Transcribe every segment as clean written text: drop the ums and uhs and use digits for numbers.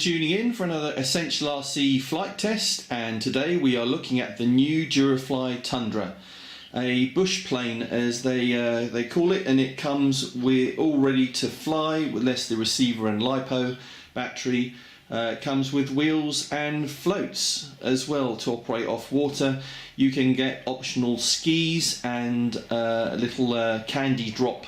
tuning in for another Essential RC flight test, and today we are looking at the new Durafly Tundra, a bush plane as they call it, and it comes with all ready to fly with less the receiver and LiPo battery. It comes with wheels and floats as well to operate off water. You can get optional skis and a little candy drop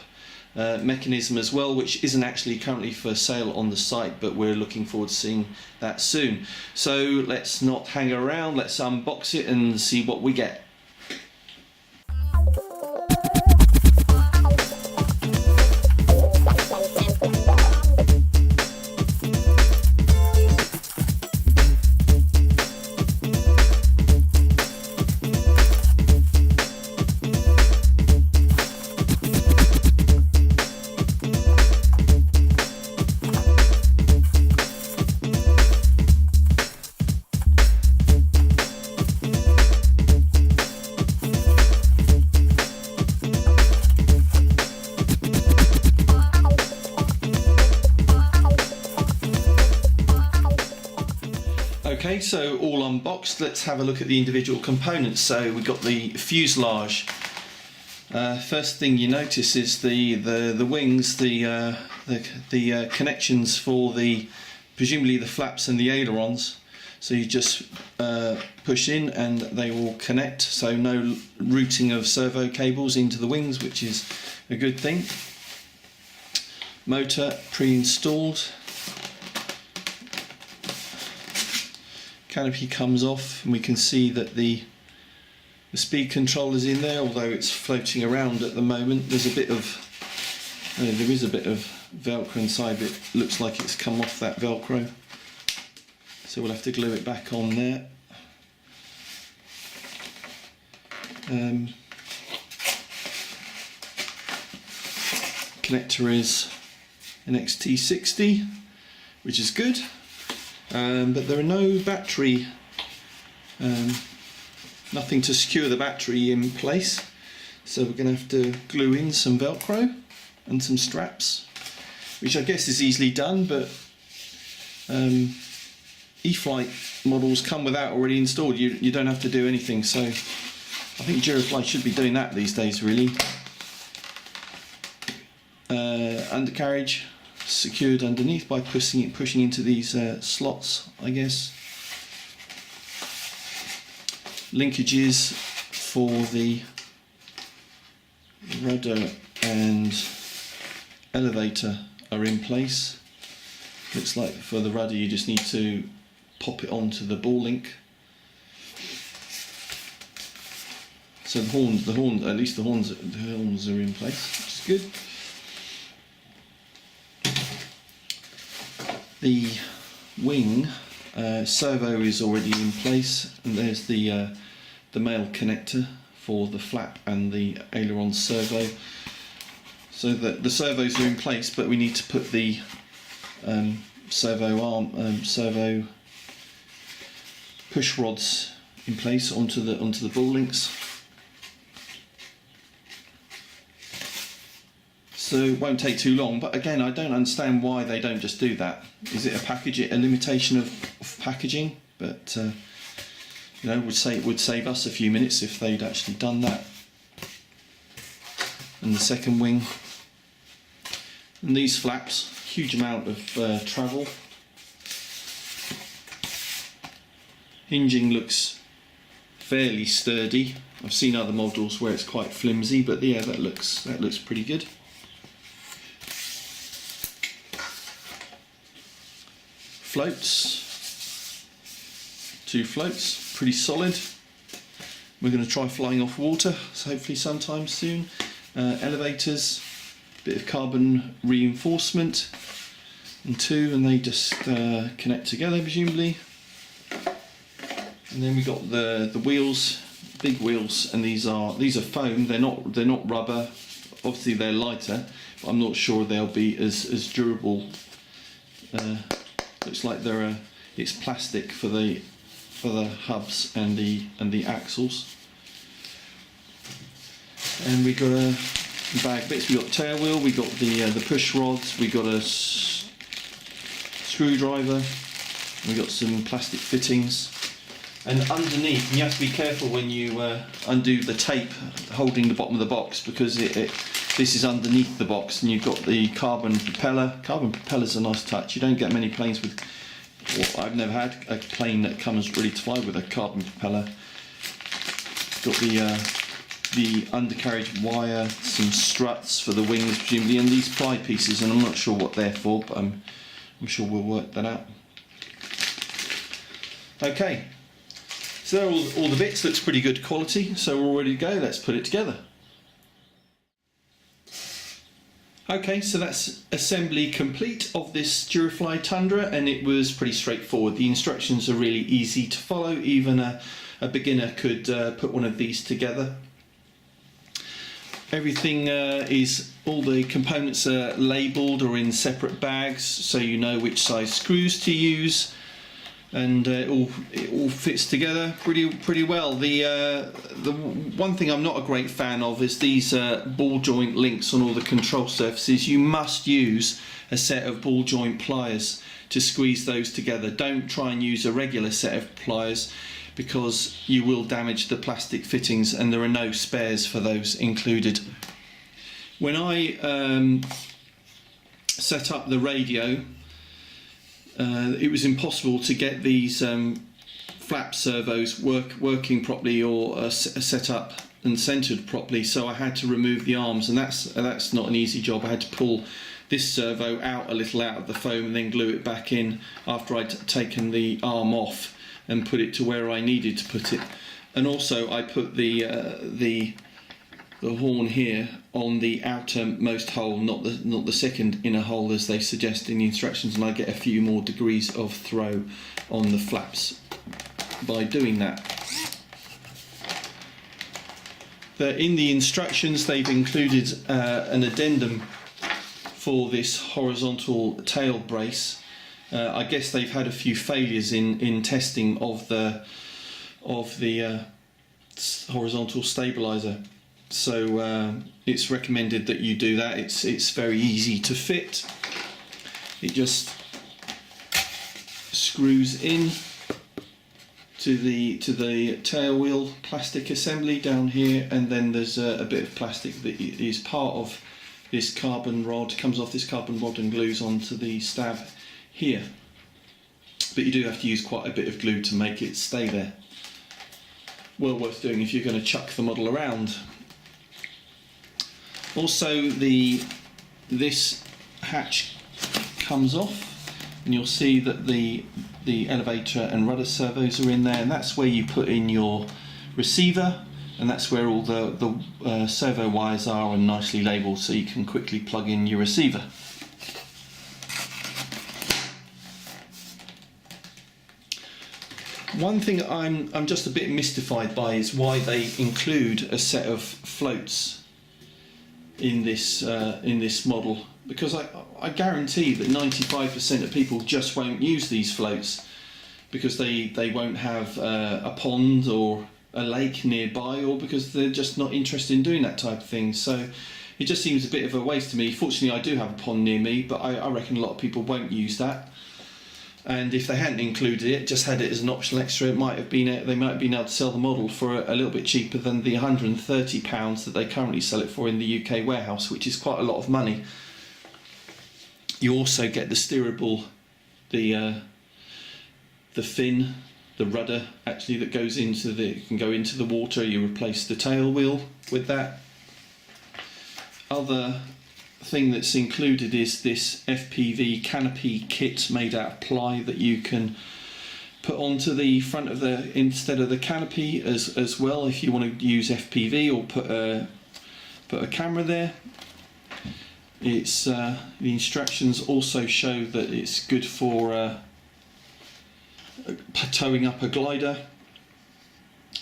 mechanism as well, which isn't actually currently for sale on the site, but we're looking forward to seeing that soon. So let's not hang around, let's unbox it and see what we get. Okay, so all unboxed, let's have a look at the individual components. So we've got the fuselage. First thing you notice is the wings, the connections for presumably the flaps and the ailerons. So you just push in and they will connect, so no routing of servo cables into the wings, which is a good thing. Motor pre-installed. Canopy comes off and we can see that the speed control is in there, although it's floating around at the moment. There's a bit of there is a bit of Velcro inside, but it looks like it's come off that Velcro, so we'll have to glue it back on there. Connector is an XT60, which is good. But there are no battery, nothing to secure the battery in place, so we're going to have to glue in some Velcro and some straps, which I guess is easily done, but E-Flight models come with that already installed. You don't have to do anything, so I think Durafly should be doing that these days, really. Undercarriage secured underneath by pushing into these slots, I guess. Linkages for the rudder and elevator are in place. Looks like for the rudder you just need to pop it onto the ball link. So the horn, at least the horns are in place, which is good. The wing servo is already in place, and there's the male connector for the flap and the aileron servo. So that the servos are in place, but we need to put the servo push rods in place onto the ball links. So it won't take too long, but again I don't understand why they don't just do that. Is it a limitation of packaging? But you know, it would save us a few minutes if they'd actually done that. And the second wing, and these flaps, huge amount of travel. Hinging looks fairly sturdy. I've seen other models where it's quite flimsy, but yeah, that looks pretty good. Floats, 2 floats, pretty solid. We're going to try flying off water, so hopefully sometime soon. Elevators, bit of carbon reinforcement, and 2, and they just connect together presumably. And then we got the wheels, big wheels, and these are foam. They're not rubber. Obviously they're lighter, but I'm not sure they'll be as durable. Looks like it's plastic for the hubs and the axles. And we got a bag bits. We got tail wheel. We got the push rods. We got a screwdriver, We've got some plastic fittings, and underneath, and you have to be careful when you undo the tape holding the bottom of the box, because this is underneath the box, and you've got the carbon propeller. Carbon propeller's a nice touch. You don't get many planes with, well, I've never had a plane that comes ready to fly with a carbon propeller. Got the undercarriage wire, some struts for the wings presumably, and these ply pieces, and I'm not sure what they're for, but I'm sure we'll work that out. Okay, so there are all the bits. Looks pretty good quality, so we're all ready to go. Let's put it together. Okay, so that's assembly complete of this Durafly Tundra, and it was pretty straightforward. The instructions are really easy to follow. Even a beginner could put one of these together. Everything all the components are labelled or in separate bags, so you know which size screws to use, and it all fits together pretty well. The one thing I'm not a great fan of is these ball joint links on all the control surfaces. You must use a set of ball joint pliers to squeeze those together. Don't try and use a regular set of pliers, because you will damage the plastic fittings, and there are no spares for those included. When I set up the radio, it was impossible to get these flap servos working properly, or set up and centered properly, so I had to remove the arms, and that's not an easy job. I had to pull this servo out a little out of the foam and then glue it back in after I'd taken the arm off and put it to where I needed to put it. And also I put the horn here on the outermost hole, not the second inner hole as they suggest in the instructions, and I get a few more degrees of throw on the flaps by doing that. In the instructions they've included an addendum for this horizontal tail brace. I guess they've had a few failures in testing of the horizontal stabilizer, so it's recommended that you do that. It's very easy to fit. It just screws in to the tail wheel plastic assembly down here, and then there's a bit of plastic that is part of this carbon rod, comes off this carbon rod and glues onto the stab here, but you do have to use quite a bit of glue to make it stay there. Well worth doing if you're going to chuck the model around. Also, this hatch comes off, and you'll see that the elevator and rudder servos are in there, and that's where you put in your receiver, and that's where all the servo wires are, and nicely labelled so you can quickly plug in your receiver. One thing I'm just a bit mystified by is why they include a set of floats in this model, because I guarantee that 95% of people just won't use these floats because they won't have a pond or a lake nearby, or because they're just not interested in doing that type of thing. So it just seems a bit of a waste to me. Fortunately, I do have a pond near me, but I reckon a lot of people won't use that. And if they hadn't included it, just had it as an optional extra, they might have been able to sell the model for a little bit cheaper than the £130 that they currently sell it for in the UK warehouse, which is quite a lot of money. You also get the steerable, the fin, the rudder actually that goes into can go into the water. You replace the tail wheel with that. Other thing that's included is this FPV canopy kit made out of ply that you can put onto the front of instead of the canopy as well if you want to use FPV, or put a camera there. It's the instructions also show that it's good for towing up a glider.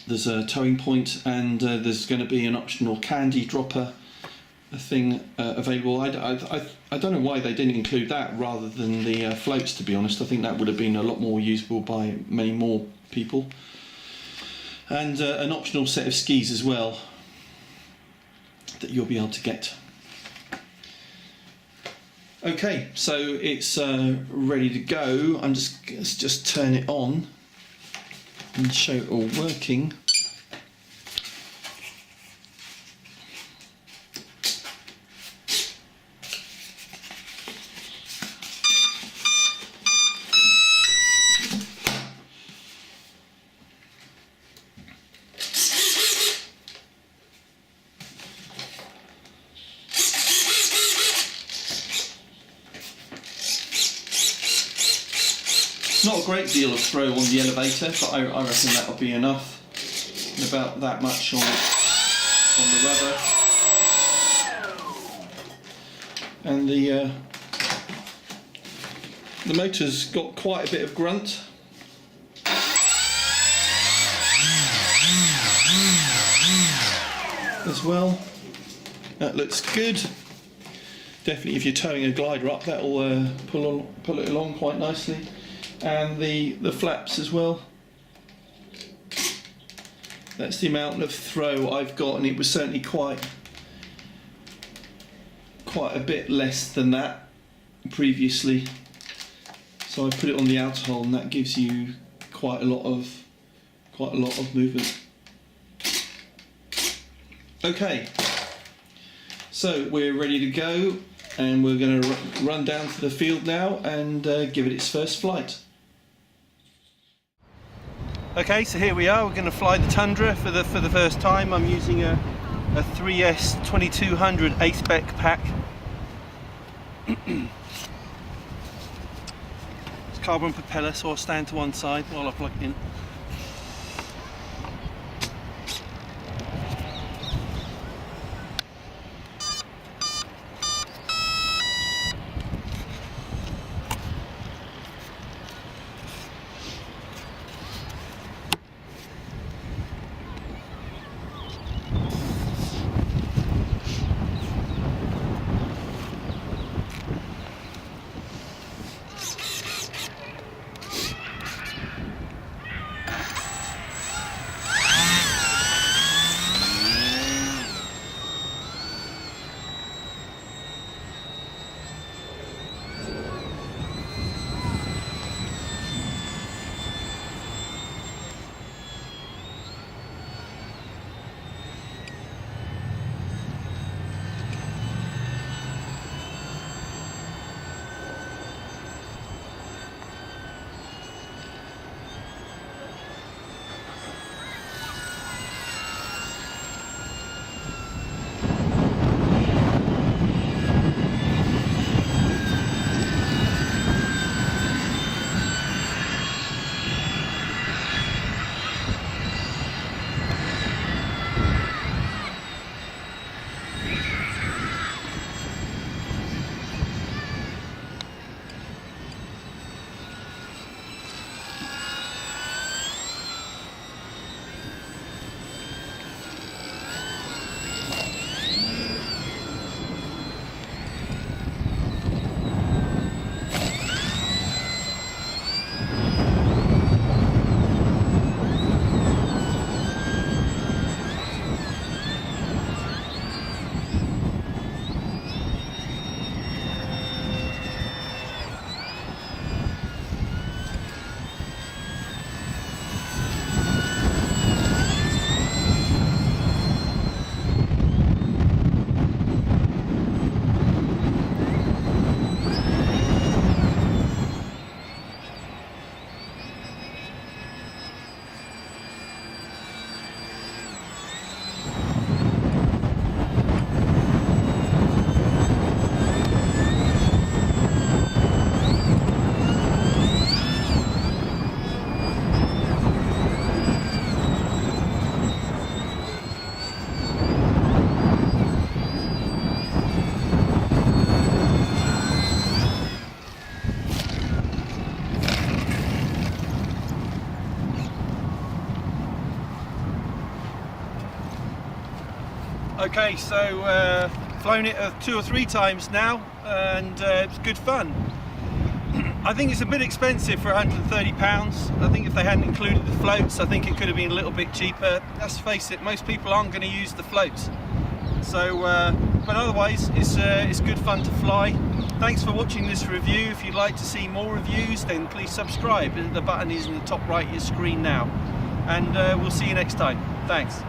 There's a towing point, and there's going to be an optional candy dropper thing available. I don't know why they didn't include that rather than the floats, to be honest. I think that would have been a lot more usable by many more people. And an optional set of skis as well that you'll be able to get. Okay, so it's ready to go. Let's just turn it on and show it all working. Not a great deal of throw on the elevator, but I reckon that'll be enough. And about that much on the rudder. And the motor's got quite a bit of grunt. As well. That looks good. Definitely if you're towing a glider up, that'll pull it along quite nicely. And the flaps as well. That's the amount of throw I've got, and it was certainly quite a bit less than that previously. So I put it on the outer hole, and that gives you quite a lot of movement. Okay, so we're ready to go, and we're going to run down to the field now and give it its first flight. Okay, so here we are. We're going to fly the Tundra for the first time. I'm using a 3S 2200 A-spec pack. It's carbon propeller, so I'll stand to one side while I plug it in. Okay, so flown it 2 or 3 times now, and it's good fun. I think it's a bit expensive for £130. I think if they hadn't included the floats, I think it could have been a little bit cheaper. Let's face it, most people aren't going to use the floats. So, but otherwise, it's good fun to fly. Thanks for watching this review. If you'd like to see more reviews, then please subscribe. The button is in the top right of your screen now. And we'll see you next time. Thanks.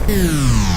Yeah.